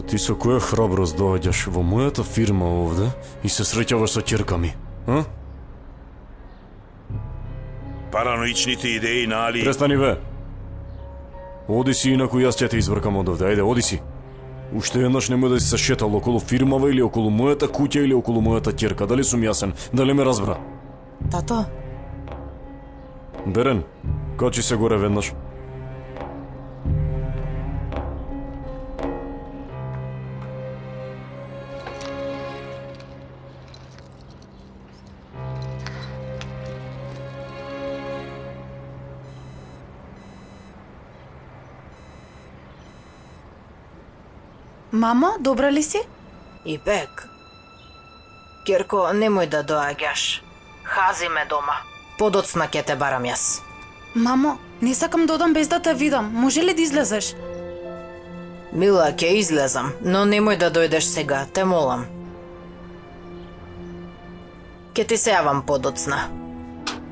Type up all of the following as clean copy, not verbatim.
ти со која храброст доаѓаш во мојата фирма овде и се среќаваш со ќерка ми, а? Параноичните идеи на Али... Престани бе! Оди си, инаку јас ќе те избркам од овде, ајде, оди си. Уште еднаш немој да си се шетал околу фирмава или околу мојата куќа или околу мојата ќерка, дали сум јасен, дали ме разбра? Тато, Берен, качи се горе веднаш. мамо, добра ли си? Ипек. Кирко, немој да доаѓаш. Хази ме дома. Подоцна ќе те барам јас. Мамо, не сакам да одам без да те видам. Може ли да излезеш? Мила, ќе излезам, но немој да дојдеш сега, те молам. Ќе ти се јавам подоцна.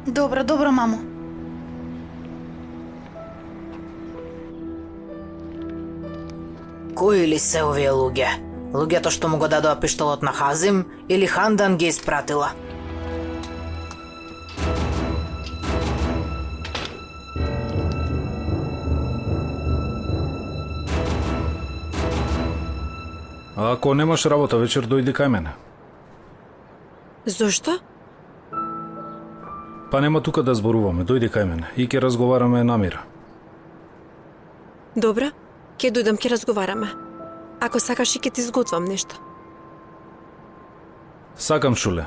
Добра, добра, мамо. Кои ли се овие луѓе? Луѓето што му го дадоа пиштолот на Хазим или Хандан ги испратила? А ако немаш работа вечер, дојди кај мене. Зошто? Па нема тука да зборуваме, дојди кај мене и ќе разговараме намира. Добра, ќе дојдам, ќе разговараме. Ако сакаш и ќе ти изготвам нешто. Сакам, Шуле.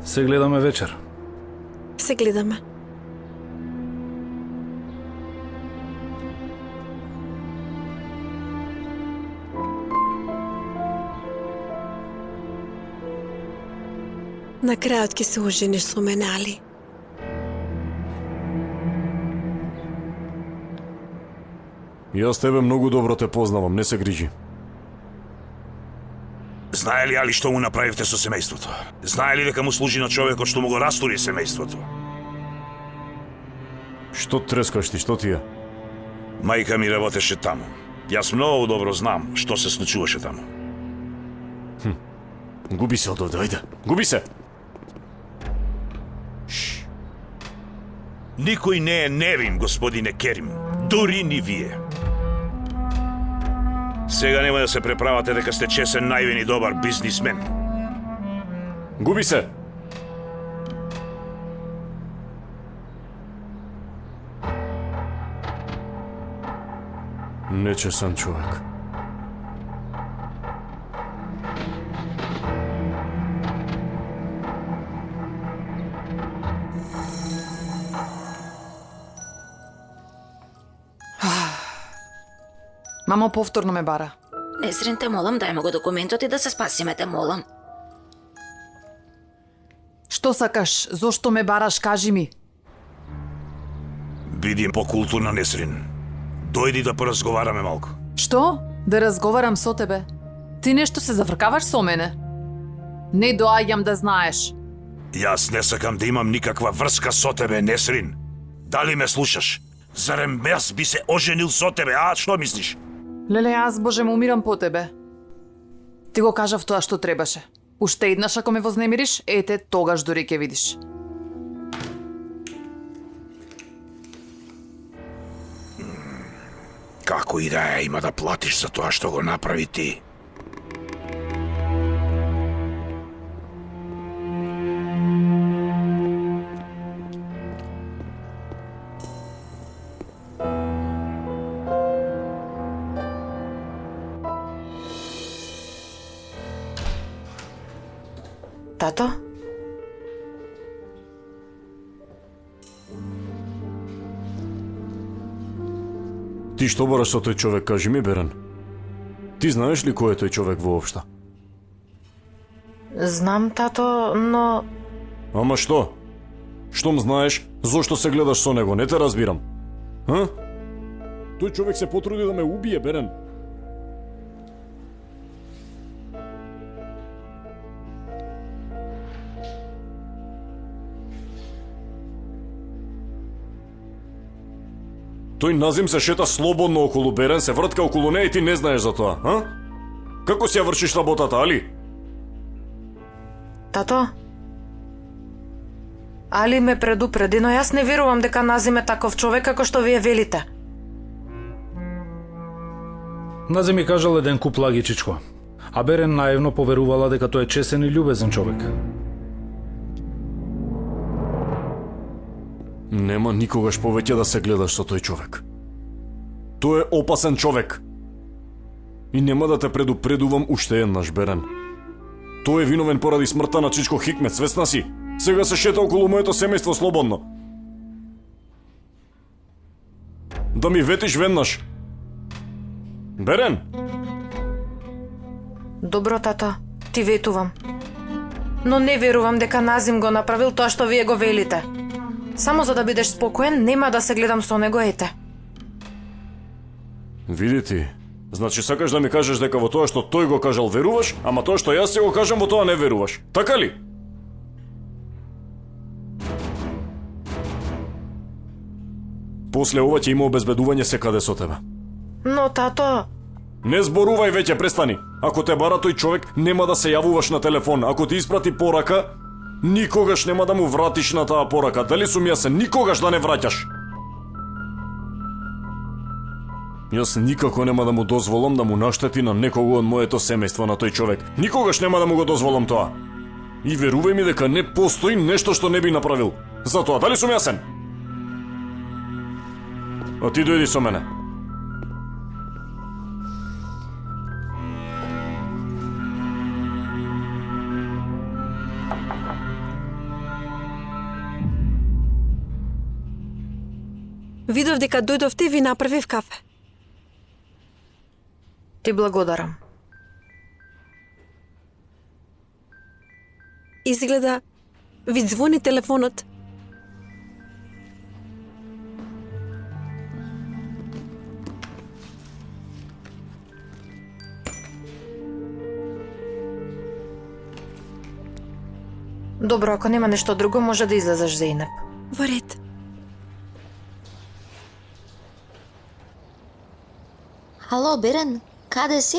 Се гледаме вечер. Се гледаме. На крајот ќе се ожениш со мене, Али. Јас тебе многу добро те познавам, не се грижи. Знае ли Али што му направивте со семејството? Знае ли дека му служи на човекот што му го растури семејството? Што трескаш ти, што ти е? Мајка ми работеше таму. Јас многу добро знам што се случуваше таму. Губи се од овде, ајде, губи се! Никој не е невин, господине Керим. Дури ни вие. Сега нема да се преправате дека сте чесен, највен и добар бизнисмен. Губи се! Нечесен човек. Мамо повторно ме бара. Несрин, те молам, дај му го документот и да се спасиме, те молам. Што сакаш? Зошто ме бараш? Кажи ми. Биди покултурна, Несрин. Дојди да поразговараме малку. Што? Да разговарам со тебе? Ти нешто се завркаваш со мене? Не доаѓам да знаеш. Јас не сакам да имам никаква врска со тебе, Несрин. Дали ме слушаш? Зарем јас би се оженил со тебе, а? Што мислиш? Леле, јас Боже му умирам по тебе. Ти го кажав тоа што требаше. Уште еднаш ако ме вознемириш, ете, тогаш дури ќе видиш. Како и да е, има да платиш за тоа што го направи ти. Тато? Ти што бараш со тој човек, кажи ми, Берен? Ти знаеш ли кој е тој човек воопшто? Знам, тато, но... Ама што? Штом знаеш, зошто се гледаш со него? Не те разбирам. А? Тој човек се потруди да ме убие, Берен. Тој Назим се шета слободно околу Берен, се вртка околу неја и ти не знаеш за тоа, а? Како си ја вршиш работата, Али? Тато? Али ме предупреди, но јас не верувам дека Назим е таков човек како што вие велите. Назим ми кажал еден куп лаги, чичко. А Берен наивно поверувала дека тој е чесен и љубезен човек. Нема никогаш повеќе да се гледаш со тој човек. Тој е опасен човек. И нема да те предупредувам уште еднаш, Берен. Тој е виновен поради смртта на Чичко Хикмет, свесна си? Сега се шета околу моето семејство слободно. Да ми ветиш веднаш. Берен! Добро, тато, ти ветувам. Но не верувам дека Назим го направил тоа што вие го велите. Само за да бидеш спокоен, нема да се гледам со него, ете. Види ти, значи сакаш да ми кажеш дека во тоа што тој го кажал веруваш, ама тоа што јас ќе го кажам во тоа не веруваш. Така ли? После ова ќе има обезбедување секаде со тебе. Но, тато... Не зборувај веќе, престани. Ако те бара тој човек, нема да се јавуваш на телефон. Ако ти испрати порака, никогаш нема да му вратиш на таа порака. Дали сум јасен? Никогаш да не враќаш. Јас никако нема да му дозволам да му наштети на некого од моето семејство на тој човек. Никогаш нема да му го дозволам тоа. И верувај ми дека не постои нешто што не би направил. Затоа, дали сум јасен? А ти дојди со мене. Видов дека дојдовте и ви направив кафе. Ти благодарам. Изгледа ви звони телефонот. Добро, ако нема нешто друго, може да излезеш, Зейнеп. Во ред. Ало, Берен, каде си?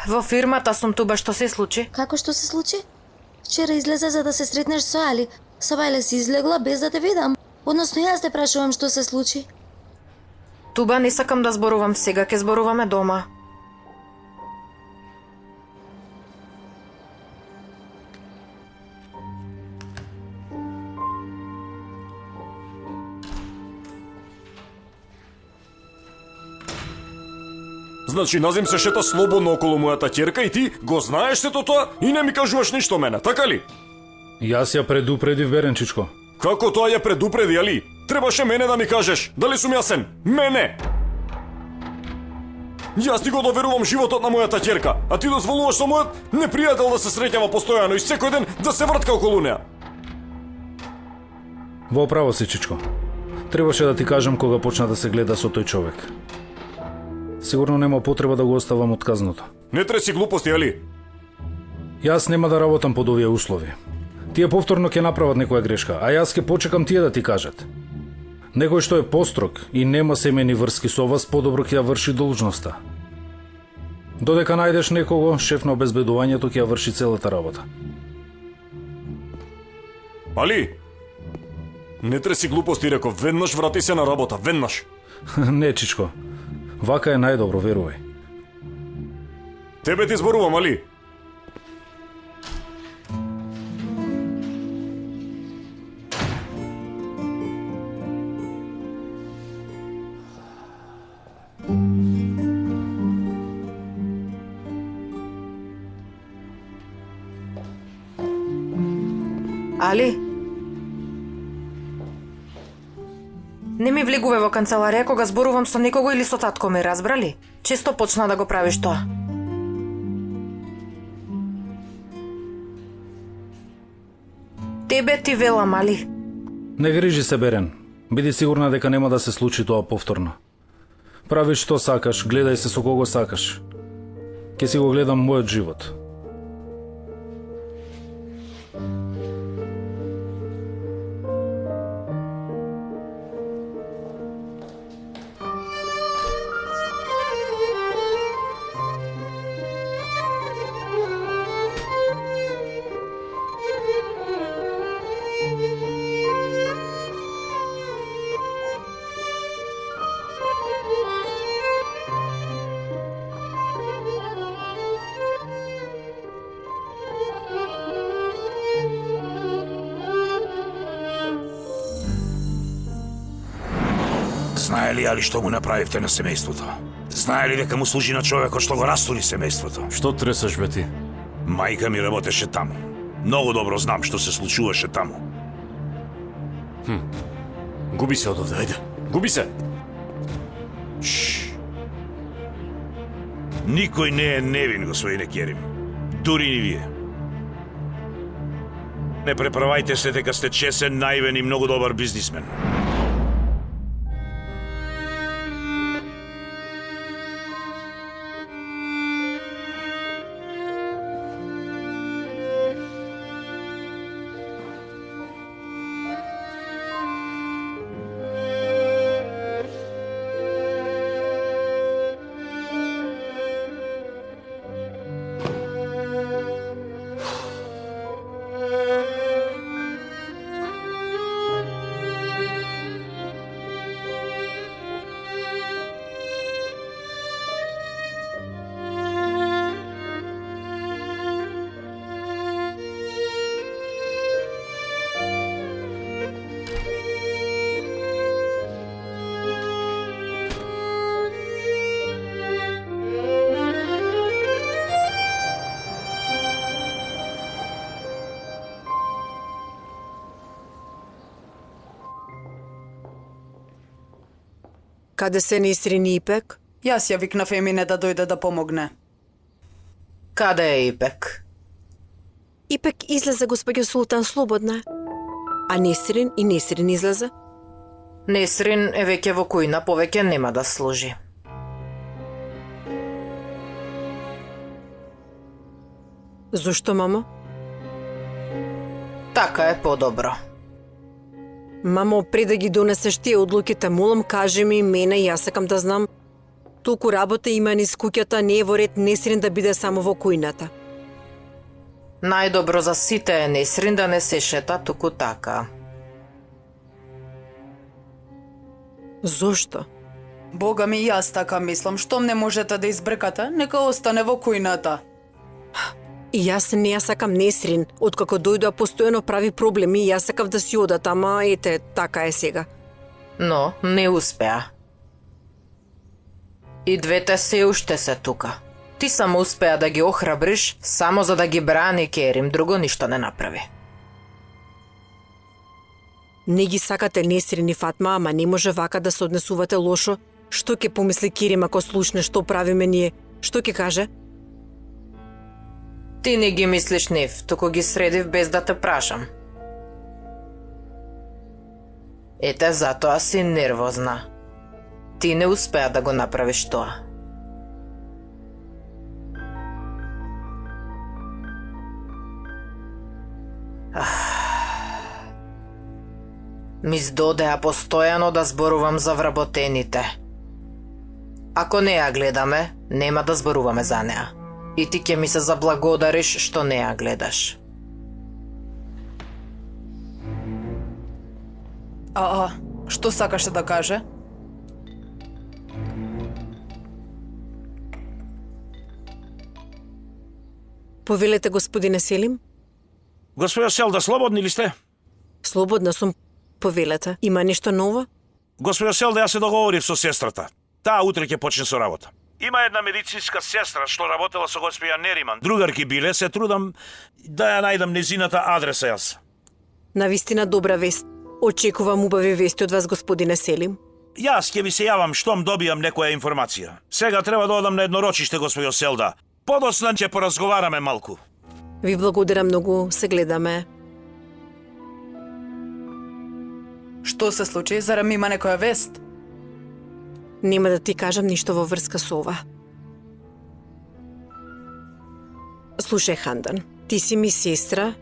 Во фирмата сум туба, што се случи? Како што се случи? Вчера излезе за да се сретнеш со Али. Сабајле си излегла без да те видам. Односно јас те прашувам што се случи. Туба, не сакам да зборувам сега, ке зборуваме дома. Значи Назим се шета слободно околу мојата ќерка и ти го знаеш сето тоа и не ми кажуваш ништо мене, така ли? Јас ја предупредив, Берен, чичко. Како тоа ја предупреди, Али? Требаше мене да ми кажеш, дали сум јасен? Мене! Јас ти го доверувам животот на мојата ќерка, а ти дозволуваш со мојот непријател да се среќава постојано и секој ден да се вртка околу неа. Во право си, чичко. Требаше да ти кажам кога почна да се гледа со тој човек. Сигурно нема потреба да го оставам отказното. Не треси глупости, Али. Јас нема да работам под овие услови. Тие повторно ќе направат некоја грешка, а јас ќе почекам тие да ти кажат. Некој што е построг и нема семени врски со вас, подобро ќе ја врши должноста. Додека најдеш некого, шеф на обезбедувањето ќе ја врши целата работа. Али, не треси глупости, реков, веднаш врати се на работа, веднаш. Не, чичко. Вака е најдобро, верувај. Тебе ти зборувам, Али. Али? Не ми влегуве во канцеларија кога зборувам со некого или со татко ме, разбрали? Често почна да го правиш тоа. Тебе ти велам, Али. Не грижи се, Берен. Биди сигурна дека нема да се случи тоа повторно. Прави што сакаш, гледај се со кого сакаш. Ке си го гледам мојот живот. Знаели али што му направивте на семејството? Знаели дека му служи на човекот што го растури семејството? Што тресаш, бе ти? Мајка ми работеше таму. Многу добро знам што се случуваше таму. Губи се одовде, ајде. Губи се! Никој не е невин, господине Керим. Дури ни вие. Не преправајте се дека сте чесен, наивен и многу добар бизнисмен. Каде се Несрин и Ипек? Јас ја викнав Емине да дојде да помогне. Каде е Ипек? Ипек излезе, госпоѓо Султан, слободна. А Несрин и Несрин излезе? Несрин е веќе во кујна, повеќе нема да служи. Зошто, мамо? Така е подобро. Мамо, пред да ги донесеш тие одлуките, молам, кажи ми мене, јас сакам да знам. Толку работа има низ куќата, не е во ред Несрин да биде само во кујната. Најдобро за сите е Несрин да не се шета туку така. Зошто? Бога ми, јас така мислам, штом не можете да избркате, нека остане во кујната. И јас не ја сакам Несрин. Откако дојдоа постојано прави проблеми, јас сакав да си одат, ама ете, така е сега. Но не успеа. И двете се уште се тука. Ти само успеа да ги охрабриш, само за да ги брани Керим, друго ништо не направи. Не ги сакате Несрин и Фатма, ама не може вака да се однесувате лошо. Што ќе помисли Керим ако слушне што правиме ние? Што ќе каже? Ти не ги мислиш нив, туку ги средив без да те прашам. Ете, затоа си нервозна. Ти не успеа да го направиш тоа. Ми здодеа постојано да зборувам за вработените. Ако не ја гледаме, нема да зборуваме за неа. И ти ќе ми се заблагодариш што не ја гледаш. Што сакаше да каже? Повелете, господине Селим? Господја Селда, слободни ли сте? Слободна сум, повелете. Има нешто ново? Господја Селда, јас се договорив со сестрата. Таа утре ќе почне со работа. Има една медицинска сестра што работела со господја Нериман. Другарки биле, се трудам да ја најдам незината адреса јас. Навистина добра вест. Очекувам убави вести од вас, господине Селим. Јас ќе ви се јавам штом добијам некоја информација. Сега треба да одам на едно рочиште, господјо Селда. Подоцна ќе поразговараме малку. Ви благодарам многу, се гледаме. Што се случи? Зарем има некоја вест? Нема да ти кажам ништо во врска со ова. Слушај, Хандан, ти си ми сестра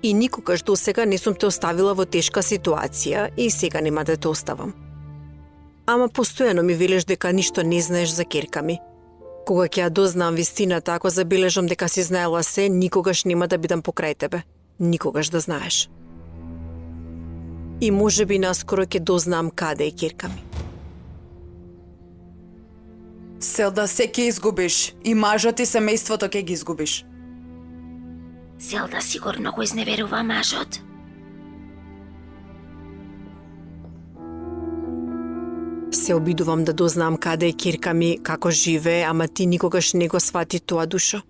и никогаш до сега не сум те оставила во тешка ситуација и сега нема да те оставам. Ама постојано ми велиш дека ништо не знаеш за керка ми. Кога ќе ја дознам вистината, ако забележам дека си знаела се, никогаш нема да бидам покрај тебе. Никогаш да знаеш. И можеби наскоро ќе дознам каде е керка ми. Селда, се ќе изгубиш. И мажот и семејството ќе ги изгубиш. Селда сигурно го изневерува мажот. се обидувам да дознам каде е ќерка ми, како живее, ама ти никогаш не го свати тоа, Душо.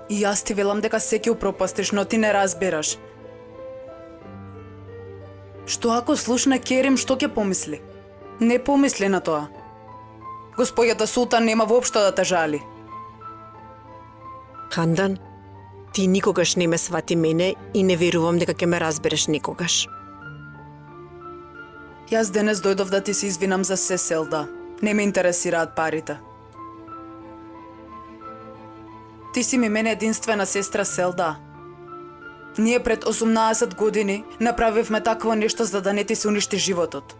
И јас ти велам дека се ќе упропастиш, но ти не разбираш. Што ако слушна Керим, што ќе помисли? Не помисли на тоа. Господјата Султан нема воопшто да те жали. Хандан, ти никогаш не ме свати мене и не верувам дека ќе ме разбереш никогаш. Јас денес дојдов да ти се извинам за се, Селда. Не ме интересираат парите. Ти си ми мене единствена сестра, Селда. Ние пред 18 години направивме такво нешто за да не ти се уништи животот.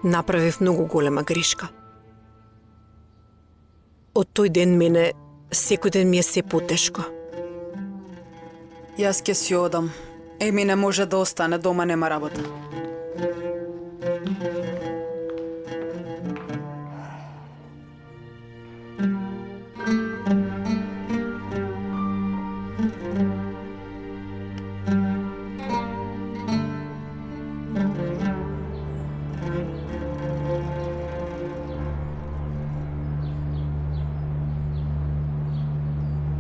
Направив многу голема грешка. Од тој ден мене секој ден ми е се потешко. Јас ќе си одам. Еми не може да остане, дома нема работа.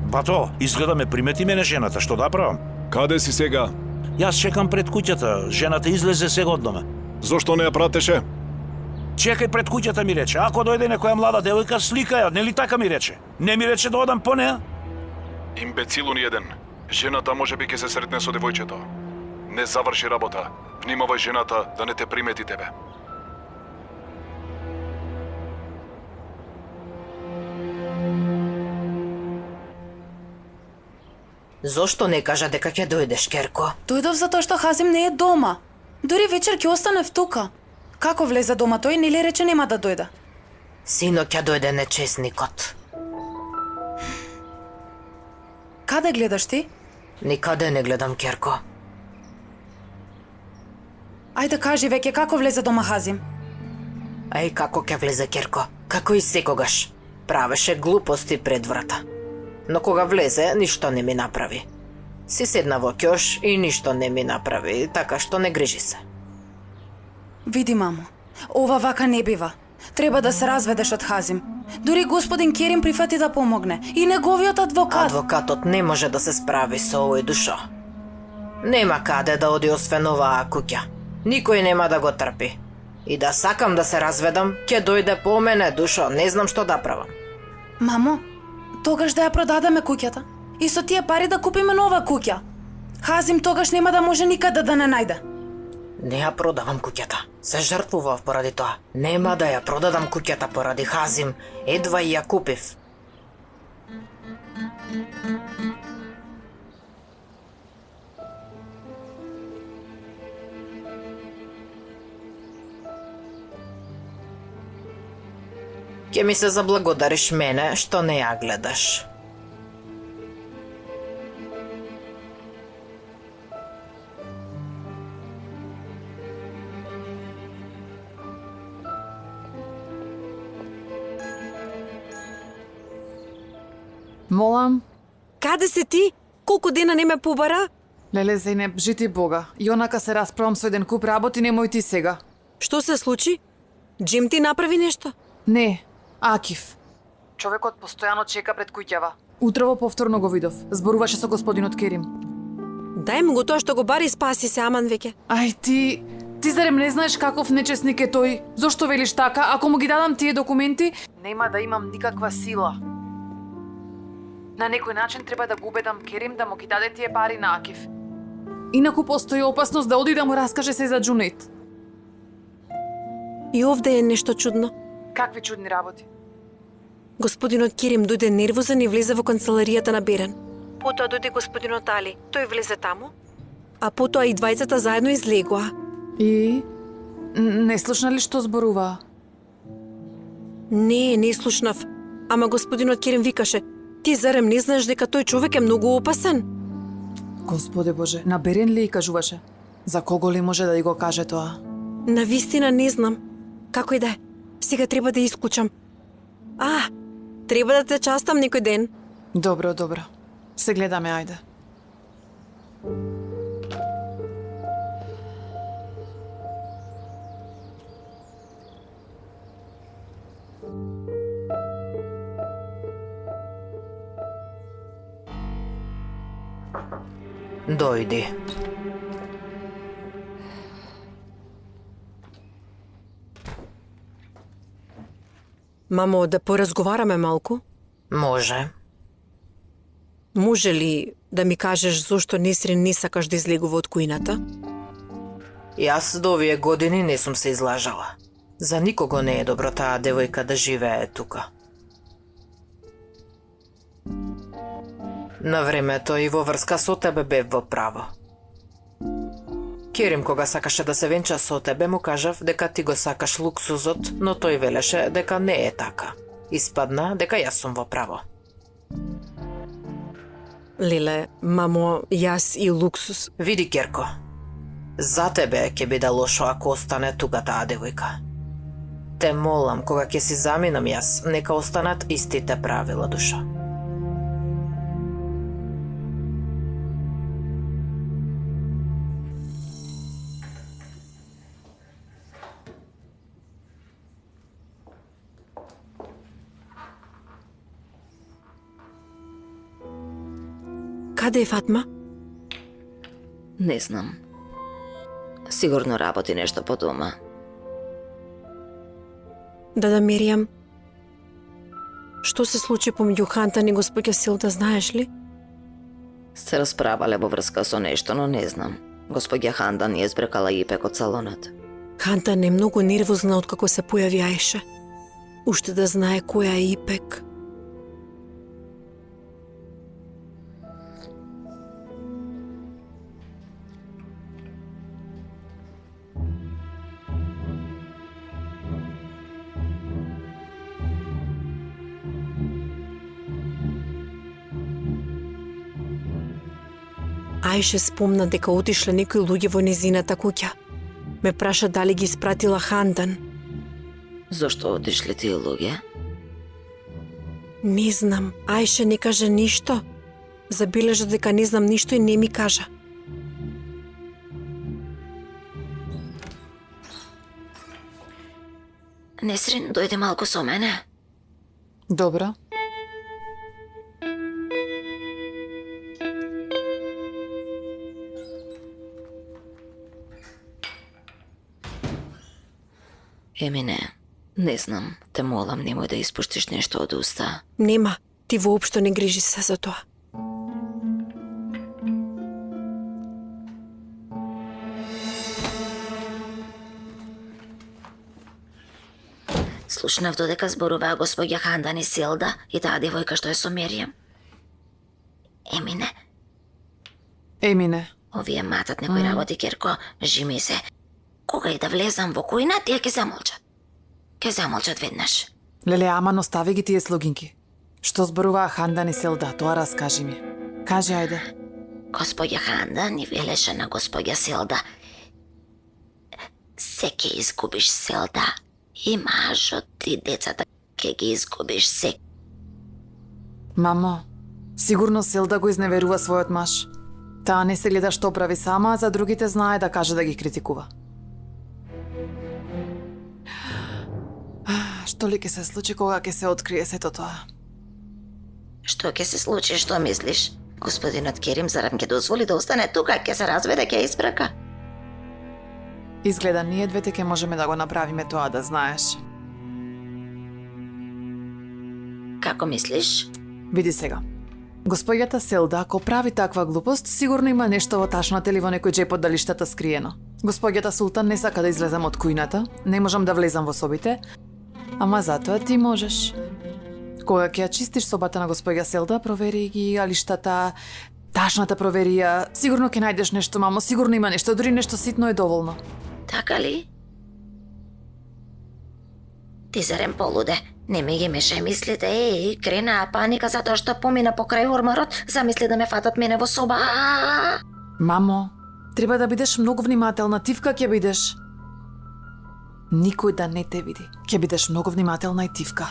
Бато, изгледа ме примети мене жената, што да правам? Каде си сега? Јас чекам пред куќата, жената излезе сега од дома. Зошто не ја пратеше? Чекај пред куќата ми рече, ако дојде некоја млада девојка, слика ја, нели така ми рече? Не ми рече да одам по неа? Имбецилун еден. Жената може би ќе се сретне со девојчето. Не заврши работа. Внимавај жената да не те примети тебе. Зошто не кажа дека ќе дојдеш, Керко? Дојдов затоа што Хазим не е дома. Дури вечер ќе останев тука. Како влезе дома тој, нели рече нема да дојде? Сино ќе дојде нечесникот. Каде гледаш ти? Никаде не гледам, Керко. Ајде кажи веќе како влезе дома Хазим. Ај како ќе влезе, Керко? Како и секогаш. Правеше глупости пред врата. Но кога влезе, ништо не ми направи. Си седна во ќош и ништо не ми направи, така што не грижи се. Види, мамо, ова вака не бива. Треба да се разведеш од Хазим. Дури господин Керим прифати да помогне. И неговиот адвокат. Адвокатот не може да се справи со овој, Душо. Нема каде да оди освен оваа куќа. Никој нема да го трпи. И да сакам да се разведам, ќе дојде по мене, Душо. Не знам што да правам. Мамо, тогаш да ја продадеме куќата и со тие пари да купиме нова куќа. Хазим тогаш нема да може никаде да не најде. Не ја продавам куќата. Се жртвував поради тоа. Нема да ја продадам куќата поради Хазим. Едва и ја купив. Ќе ми се заблагодариш мене што не ја гледаш. Молам, Каде се ти? Колку дена не ме побара? леле Зейнеп, жити Бога. И онака се расправам со еден куп работи, немој ти сега. Што се случи? Джим ти направи нешто? Не, Акиф. Човекот постојано чека пред куќава. Утрово повторно го видов. Зборуваше со господинот Керим. Дај му го тоа што го бари, спаси се, аман веќе. Ај ти зарем не знаеш каков нечесник е тој? Зошто велиш така? Ако му ги дадам тие документи, нема да имам никаква сила. На некој начин треба да го убедам Керим да му ги даде тие пари на Акиф. Инаку постои опасност да оди да му раскаже се за Джунейд. И овде е нешто чудно. Какви чудни работи? Господинот Керим дојде нервозен и влезе во канцеларијата на Берен. Потоа дојде господинот Али. Тој влезе таму, а потоа и двајцата заедно излегоа. И не слушна ли што зборуваа? Не слушнав. Ама господинот Керим викаше: "Ти зарем не знаеш дека тој човек е многу опасен?" Господе Боже, на Берен ли и кажуваше? За кого ли може да и го каже тоа? Навистина не знам. Како и да е, сега треба да исклучам. Треба да те частам некој ден. Добро. Се гледаме, ајде. Дојди. Мамо, да поразговараме малку? Може. Може ли да ми кажеш зошто Несрин не сакаш да излегува од кујната? Јас до овие години не сум се излажала. За никого не е добро таа девојка да живее тука. На времето и во врска со тебе бев во право. Керим кога сакаше да се венча со тебе му кажав дека ти го сакаш луксузот, но тој велеше дека не е така. Испадна дека јас сум во право. Леле, мамо, јас и луксус. Види, Керко, за тебе ќе биде лошо ако остане тука таа девојка. Те молам, кога ќе си заминам јас, нека останат истите правила, душа. Каде е Фатма? Не знам. Сигурно работи нешто по дома. Да Миријам. Што се случи помеѓу Хантан и господја Силда, знаеш ли? Се расправале во врска со нешто, но не знам. Господја Хандан ја избрекала Ипек од салонот. Хантан е многу нервозна откако се појави Ајше. Уште да знае која е Ипек. Ајше спомна дека отишле некои луѓе во незината куќа. Ме праша дали ги испратила Хандан. Зошто отишле тие луѓе? Не знам, Ајше не кажа ништо. Забележа дека не знам ништо и не ми кажа. Несрин, дојде малку со мене. Добро. Не знам, те молам, немој да испуштиш нешто од уста. Нема, ти воопшто не грижи се за тоа. Слушнав додека зборуваа господја Хандан и Силда и таа девојка што е со Меријам. Емине. Овие матат некои работи, Керко, жими се. Кога и да влезам во кујна, тие ќе замолчат. Ќе замолчат веднаш. Леле, аман остави ги тие слугинки. Што зборуваа Хандан и Силда, тоа раскажи ми. Кажи, ајде. Господја Хандан и велеше на господја Силда. Се ќе изгубиш, Силда. И мажот и децата ќе ги изгубиш се. Мамо, сигурно Силда го изневерува својот маж. Таа не се гледа што прави сама, а за другите знае да каже да ги критикува. Што ли ќе се случи кога ќе се открие сето тоа? Што ќе се случи, што мислиш? Господинот Керим зарем ќе дозволи да остане тука, ќе се разведе, ќе испрака. Изгледа ние двете ќе можеме да го направиме тоа, да знаеш. Како мислиш? Види сега. Господјата Селда, ако прави таква глупост, сигурно има нешто во ташната или во некој джеп од далиштата скриено. Господјата Султан не сака да излезам од кујната, не можам да влезам во собите, ама затоа ти можеш. Кога ќе ја чистиш собата на господја Селда, провери ги алиштата, ташната провери ја, сигурно ќе најдеш нешто, мамо, сигурно има нешто, дури нешто ситно е доволно. Така ли? Ти зарем полуде? Не ми ги мешај мислите, крена паника затоа што помина покрај ормарот, замисли да ме фатат мене во соба. Мамо, треба да бидеш многу внимателна, тивка ќе бидеш. Никој да не те види. Ќе бидеш многу внимателна и тивка.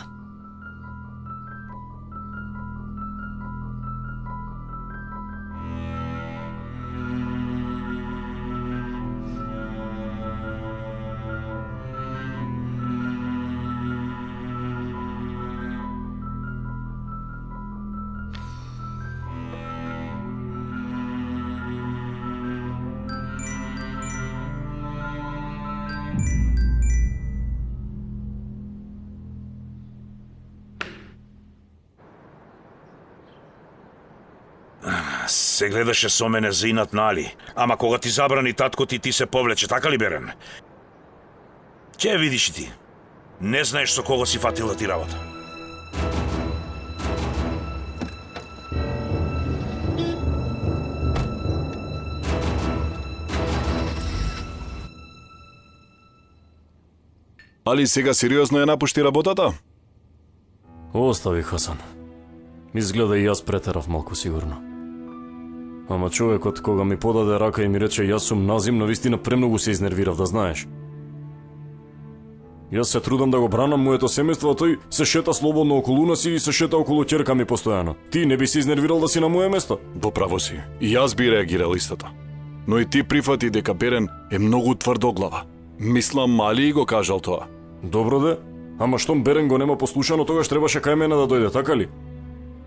се гледаше со мене за инат, нали? Ама кога ти забрани татко ти се повлече, така ли, Берен? Ќе видиш и ти. Не знаеш со кого си фатила ти работа. Али сега сериозно ја напушти работата? Остави, Хасан. Изгледа и јас претерав малку сигурно. Ама човекот кога ми подаде рака и ми рече јас сум Назим, навистина премногу се изнервирав, да знаеш. Јас се трудам да го бранам моето семејство, а тој се шета слободно околу нас и се шета околу ќерка ми постојано. Ти не би се изнервирал да си на моје место? Во право си. И јас би реагирал истото. Но и ти прифати дека Берен е многу тврдоглава. Мислам, Мали го кажал тоа. Добро де, ама штом Берен го нема послушано, тогаш требаше кај мене да дојде, така ли?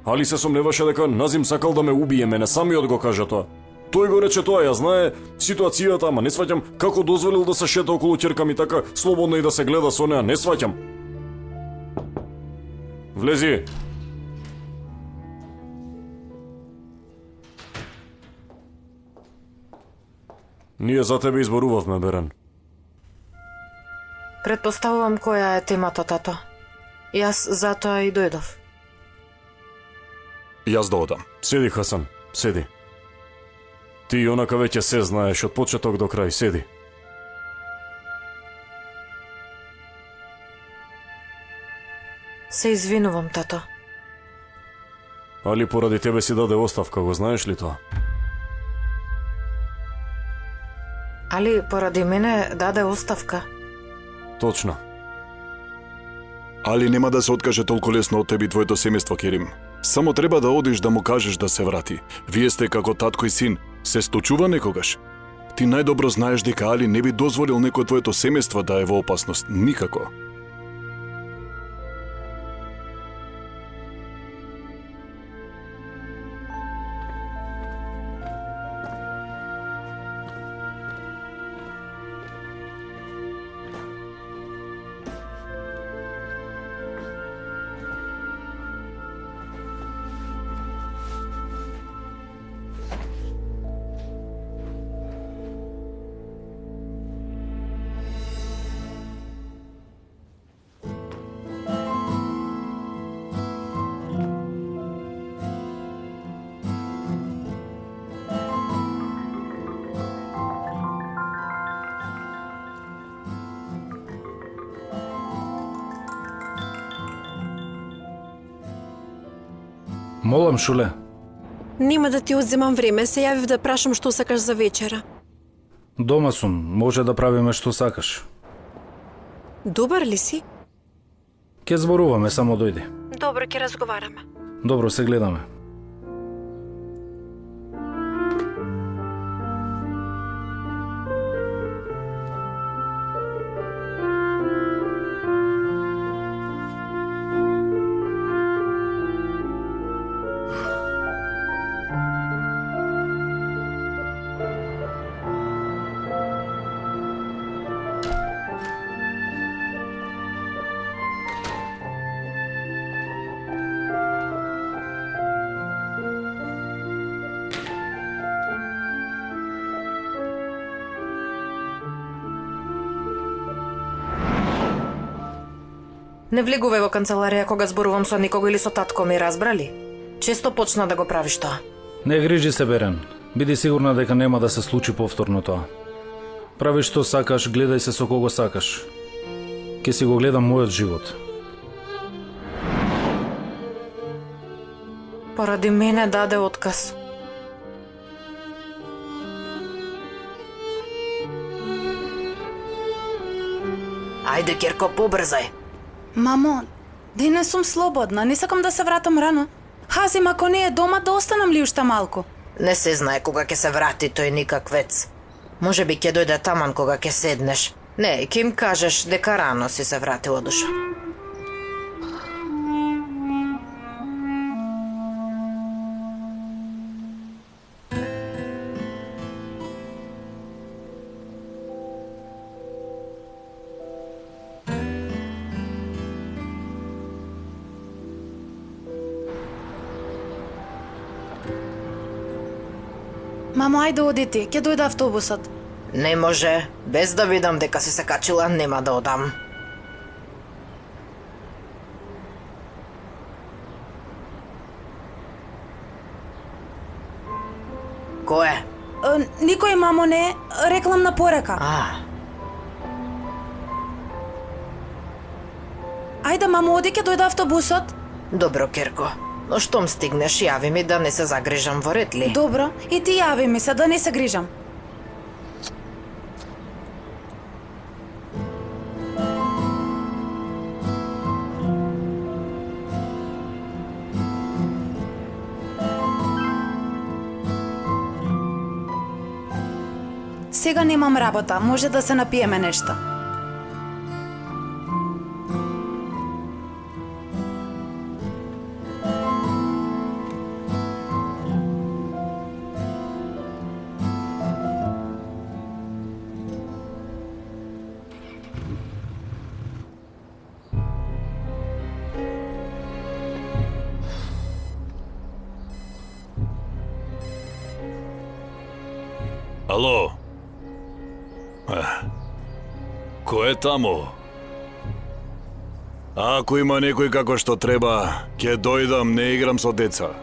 Али се сомневаше дека Назим сакал да ме убие, мене самиот го кажа тоа. Тој го рече тоа, ја знае ситуацијата, ама не сваќам како дозволил да се шета околу ќерка ми така слободно и да се гледа со неа, не сваќам. Влези. Ние за тебе изборувавме, Берен. Предпоставувам која е темата, тато. Јас затоа и дојдов. Јас да одам. Седи, Хасан, седи. Ти и онака веќе се знаеш од почеток до крај, седи. Се извинувам, тато. Али поради тебе си даде оставка, го знаеш ли тоа? Али поради мене даде оставка. Точно. Али нема да се откаже толку лесно од тебе и твоето семејство, Керим. Само треба да одиш да му кажеш да се врати. Вие сте како татко и син. Се сточува некогаш. Ти најдобро знаеш дека Али не би дозволил некој од твоето семејство да е во опасност. Никако. Молам, Шуле. Нема да ти одземам време, се јавив да прашам што сакаш за вечера. Дома сум, може да правиме што сакаш. Добар ли си? Ке зборуваме, само дојди. Добро, ќе разговараме. Добро, се гледаме. Не влегувај во канцеларија кога зборувам со никого или со татко, ми разбрали? Често почна да го правиш тоа. Не грижи се, Берен. Биди сигурна дека нема да се случи повторно тоа. Прави што сакаш, гледај се со кого сакаш. Ке си го гледам мојот живот. Поради мене даде отказ. Ајде, Керко, побрзај. Мамо, денес сум слободна, не сакам да се вратам рано. Хазим, ако не е дома, да останам ли уште малку? Не се знае кога ќе се врати тој никаквец. Може би ќе дојде таман кога ќе седнеш. Не, ќе им кажеш дека рано си се вратила душа. Мамо, ајде оди ти, ќе дојде автобусот. Не може, без да видам дека си се качила, нема да одам. Кој е? Никој, мамо, не, рекламна порека. Ајде, мамо, оди, ќе дојде автобусот. Добро, Керко. Но штом стигнеш, јави ми да не се загрижам во ред ли? Добро, и ти јави ми се, да не се грижам. Сега немам работа, може да се напиеме нешто. Ало? Кој е таму? Ако има некој како што треба, ќе дојдам, не играм со деца.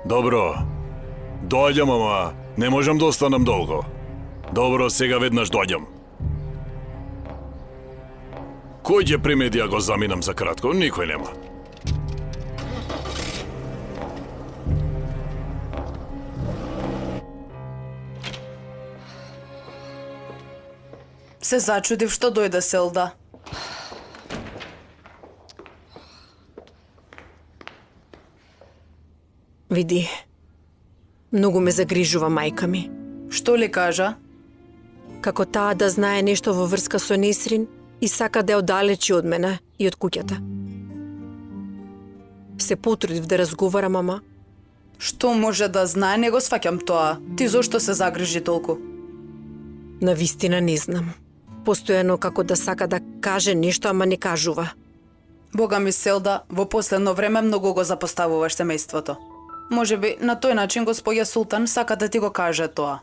Добро. Доаѓам, ама не можам да останам долго. Добро, сега веднаш доаѓам. Кој ќе примети ако заминам за кратко? Никој нема. Се зачудив што дојде Селда. Види, многу ме загрижува мајка ми. Што ли кажа? Како таа да знае нешто во врска со Несрин и сака да ја оддалечи од мене и од куќата. Се потрудив да разговарам, ама Што може да знае, не го сваќам тоа. Ти зошто се загрижи толку? навистина не знам. Постојано како да сака да каже нешто, ама не кажува. Бога ми, Селда, во последно време многу го запоставуваш семејството. Можеби на тој начин господја Султан сака да ти го каже тоа.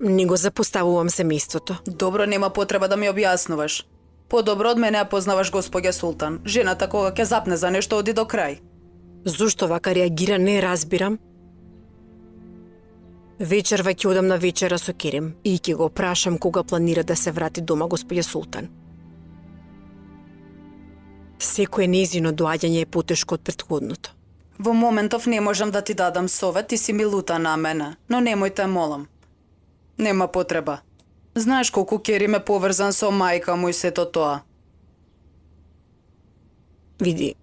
Не го запоставувам семејството. Добро, нема потреба да ми објаснуваш. Подобро од мене ја познаваш господја Султан. Жената кога ќе запне за нешто оди до крај. Зошто вака реагира, не разбирам. Вечерва ќе одам на вечера со Керим и ќе го прашам кога планира да се врати дома господја Султан. Секое нејзино доаѓање е потешко од претходното. Во моментов не можам да ти дадам совет, ти си ми лута на мене, но немој те молам. Нема потреба. Знаеш колку Керим е поврзан со мајка му и сето тоа. Види,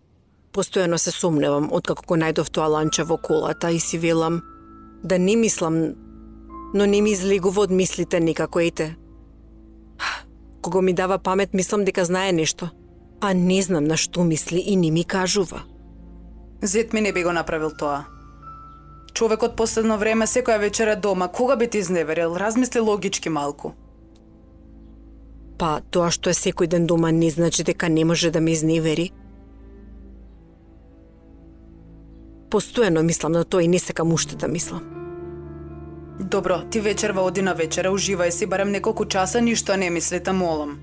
постојано се сомневам откако го најдов тоа ланче во колата и си велам да не мислам, но не ми излегува од мислите никако, ете. Кога ми дава памет, мислам дека знае нешто, а не знам на што мисли и не ми кажува. Зет ми не би го направил тоа. Човекот последно време секоја вечер е дома, кога би ти изневерил? Размисли логички малку. Па, тоа што е секој ден дома не значи дека не може да ме изневери. Постојано мислам на тоа и не сакам уште да мислам. Добро, ти вечерва оди на вечера, уживај си барем неколку часа, ништо не мислите, молам.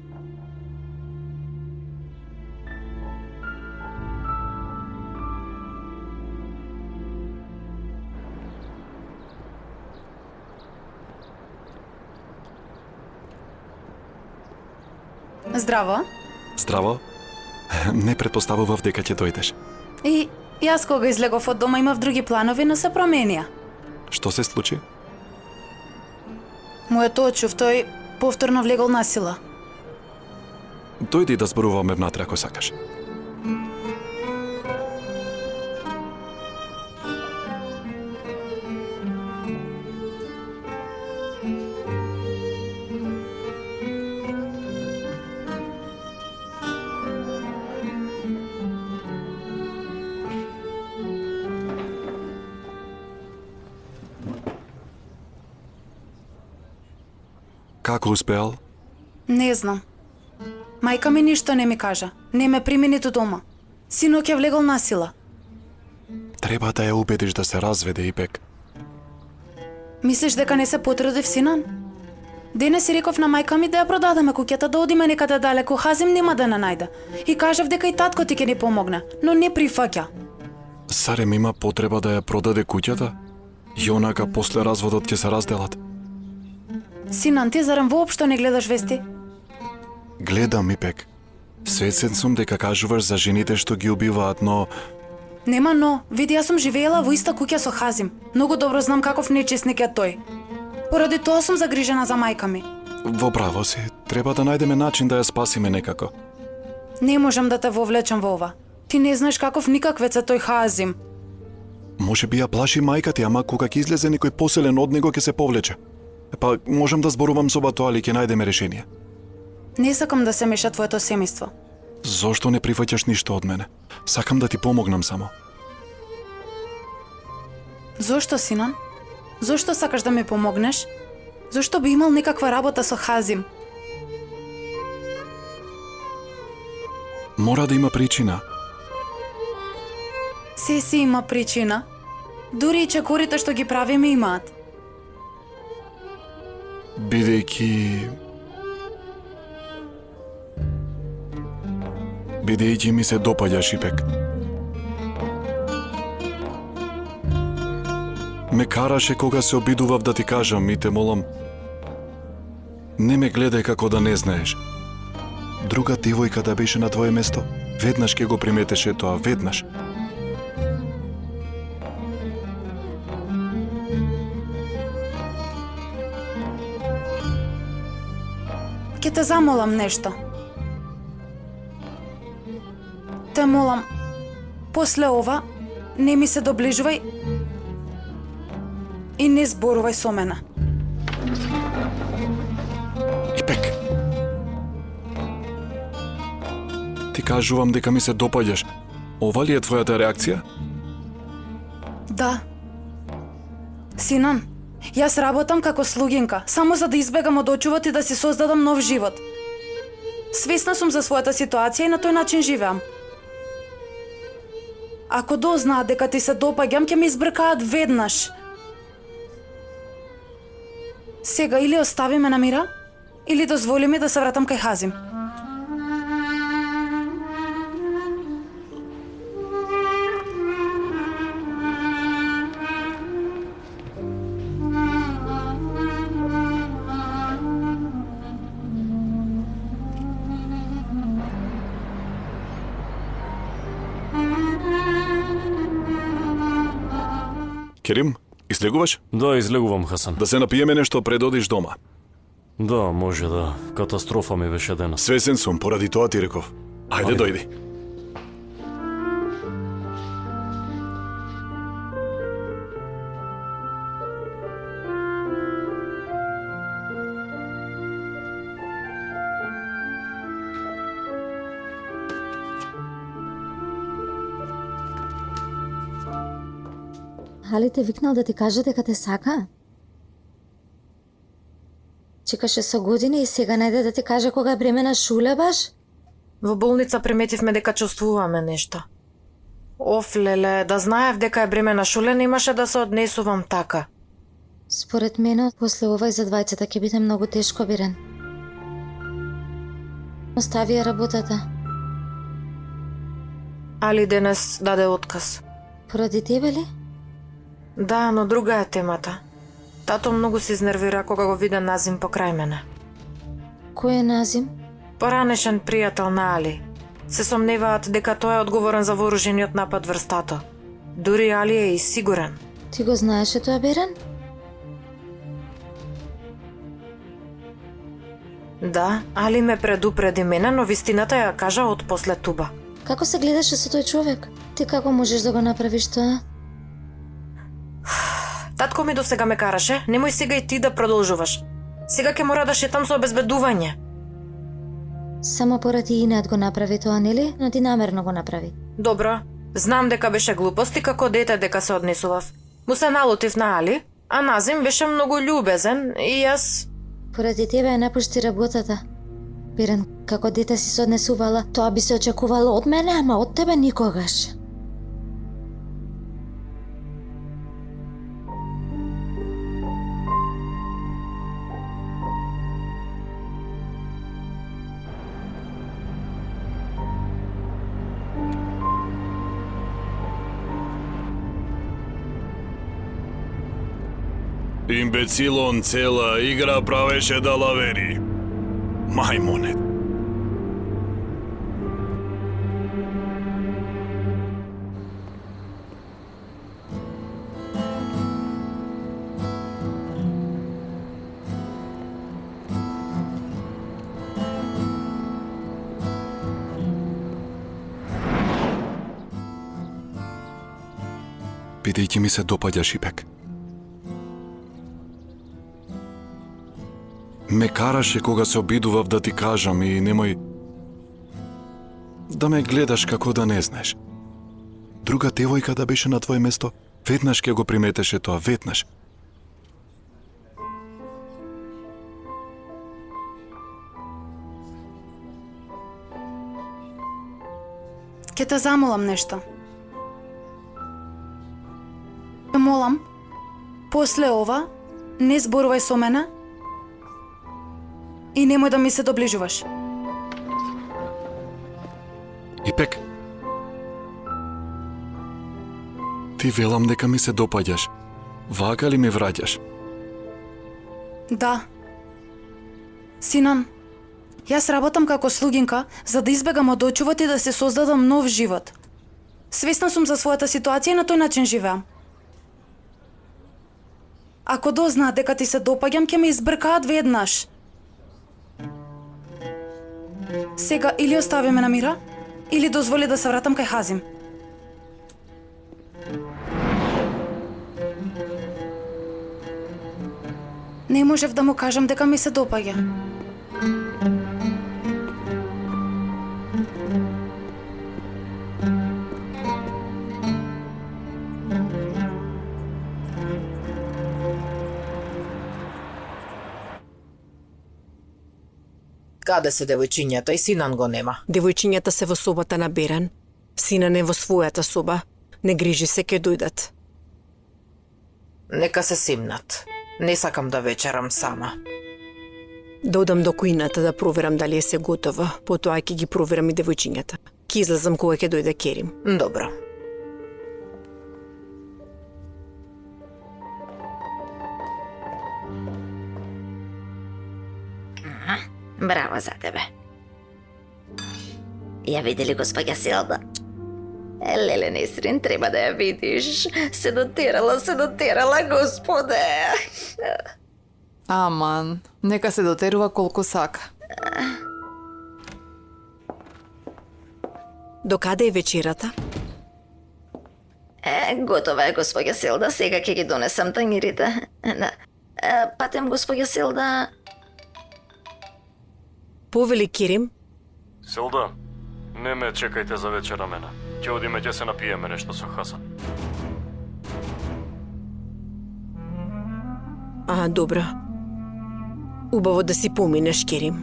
Здраво. Здраво. Не претпоставував дека ќе дојдеш. И јас кога излегов од дома имав други планови, но се променија. Што се случи? Мојот очув, тој повторно влегол насила. Дојди да зборуваме внатре ако сакаш. Како успеал? Не знам. Мајка ми ништо не ми кажа. Не ме прими ниту дома. Синок ја влегол насила. Треба да ја убедиш да се разведе, Ипек. Мислиш дека не се потрудив, Синан? Денес си реков на мајка ми да ја продадеме куќата, да одиме некаде далеко, Хазим нема да не најде. И кажав дека и татко ти ќе ни помогне, но не прифаќа. Сарем има потреба да ја продаде куќата? И онака после разводот ќе се разделат. Синан, ти зарем воопшто не гледаш вести? Гледам, Ипек. Свесен сум дека кажуваш за жените што ги убиваат, но... Нема но, види, јас сум живеела во иста куќа со Хазим. Многу добро знам каков нечесник е тој. Поради тоа сум загрижена за мајка ми. Во право си, треба да најдеме начин да ја спасиме некако. Не можам да те вовлечам во ова. Ти не знаеш каков никаквец е тој Хазим. Може би ја плаши мајка ти, ама кога ќе излезе некој поселен од него ќе се повлече. Па, можам да зборувам со Батоа, али ќе најдеме решение. Не сакам да се меша твоето семејство. Зошто не прифаќаш ништо од мене? Сакам да ти помогнам само. Зошто, Синан? Зошто сакаш да ми помогнеш? Зошто би имал некаква работа со Хазим? Мора да има причина. Се си има причина. Дури и чекорите што ги правиме имаат. Бидејќи ми се допаѓаш, Ипек. Ме караше кога се обидував да ти кажам и те молам, не ме гледај како да не знаеш. Друга девојка да беше на твое место, веднаш ќе го приметеше тоа, веднаш. Ке те замолам нешто. Те молам, после ова, не ми се доближувај и не зборувај со мене. Ипек. Ти кажувам дека ми се допаѓаш. Ова ли е твојата реакција? Да. Синан, јас работам како слугинка, само за да избегам од очувот и да си создадам нов живот. Свесна сум за својата ситуација и на тој начин живеам. Ако дознаат дека ти се допаѓам, ќе ме избркаат веднаш. Сега или остави ме на мира, или дозволи ми да се вратам кај Хазим. Керим, излегуваш? Да, излегувам, Хасан. Да се напиеме нешто пред одиш дома. Да, може да. Катастрофа ми беше денес. Свесен сум, поради тоа ти реков. Ајде, дојди. Али те викнал да ти каже дека те сака? Чекаше со години и сега најде да ти каже кога е време на шуле баш? Во болница приметивме дека чувствуваме нешто. Оф, леле, да знаев дека е време на шуле, немаше да се однесувам така. Според мене, после ова и за двајцата ќе биде многу тешко, Бирен. Остави ја работата. Али денес даде отказ. Поради тебе ли? Да, но друга е темата. Тато многу се изнервира кога го виде Назим покрај мене. Кој е Назим? Поранешен пријател на Али. Се сомневаат дека тој е одговорен за вооружениот напад врз тато. Дури Али е и сигурен. Ти го знаеше тоа, Бирен? Да, Али ме предупреди мене, но вистината ја кажа од после туба. Како се гледаше со тој човек? Ти како можеш да го направиш тоа? Татко ми досега ме караше, немој сега и ти да продолжуваш. Сега ќе мора да шетам со обезбедување. Само поради инат го направи тоа, нели? Но ти намерно го направи. Добро, знам дека беше глупост и како дете дека се однесував. Му се налутив на Али, а Назим беше многу љубезен и јас... Поради тебе ја напушти работата. Бирен, како дете си се однесувала, тоа би се очекувало од мене, ама од тебе никогаш. Имбецилон цела игра правеше да лавери. Мајмоне. Бидејќи ми се допаѓаш Ипек. Ме караше кога се обидував да ти кажам и немој да ме гледаш како да не знаеш. Друга девојка да беше на твое место, веднаш ќе го приметеше тоа, веднаш. Ке те замолам нешто. Те молам, после ова, не зборувај со мене и немој да ми се доближуваш. Ипек, ти велам дека ми се допаѓаш. Вака ли ме враќаш? Да. Синан, јас работам како слугинка за да избегам од очувот и да се создадам нов живот. Свесна сум за својата ситуација и на тој начин живеам. Ако дознаат дека ти се допаѓам, ќе ме избркаат веднаш. Сега или остави ме на мира, или дозволи да се вратам кај Хазим. Не можев да му кажам дека ми се допаѓа. Каде се девојчињата и Синан го нема? Девојчињата се во собата на Беран. Сина не во својата соба. Не грижи се, ќе дојдат. Нека се симнат. Не сакам да вечерам сама. Да одам до кујната да проверам дали е се готова. Потоа ќе ги проверам и девојчињата. Ќе излезам кога ќе дојде Керим. Добро. Браво за тебе. Ја види ли госпоѓа Селда? Леле, Несрин, треба да ја видиш. Се дотерала, господе. Аман, нека се дотерува колку сака. До каде е вечерата? Готова е, госпоѓа Селда. Сега ќе ги донесам тањирите. Патем, госпоѓа Селда. Повели Керим? Селда, не ме чекајте за вечера мене. Ќе одиме, ќе се напиеме нешто со Хасан. Добро. Убаво да си поминеш, Керим.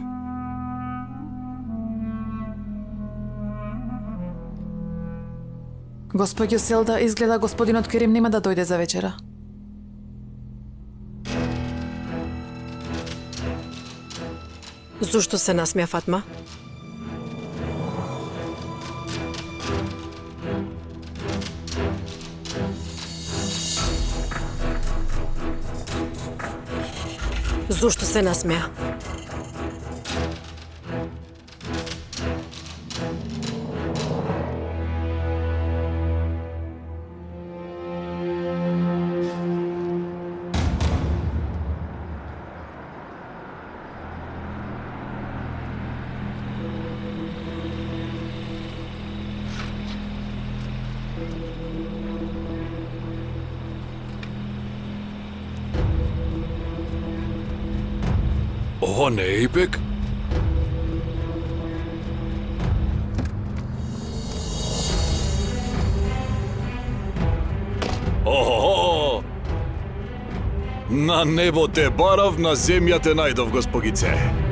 Госпоѓо Селда, изгледа господинот Керим нема да дојде за вечера. Зошто се насмеа Фатма? Зошто се насмеа? Ова не е Ипек? Охо! На небо те барав, на земја те најдов, госпогице.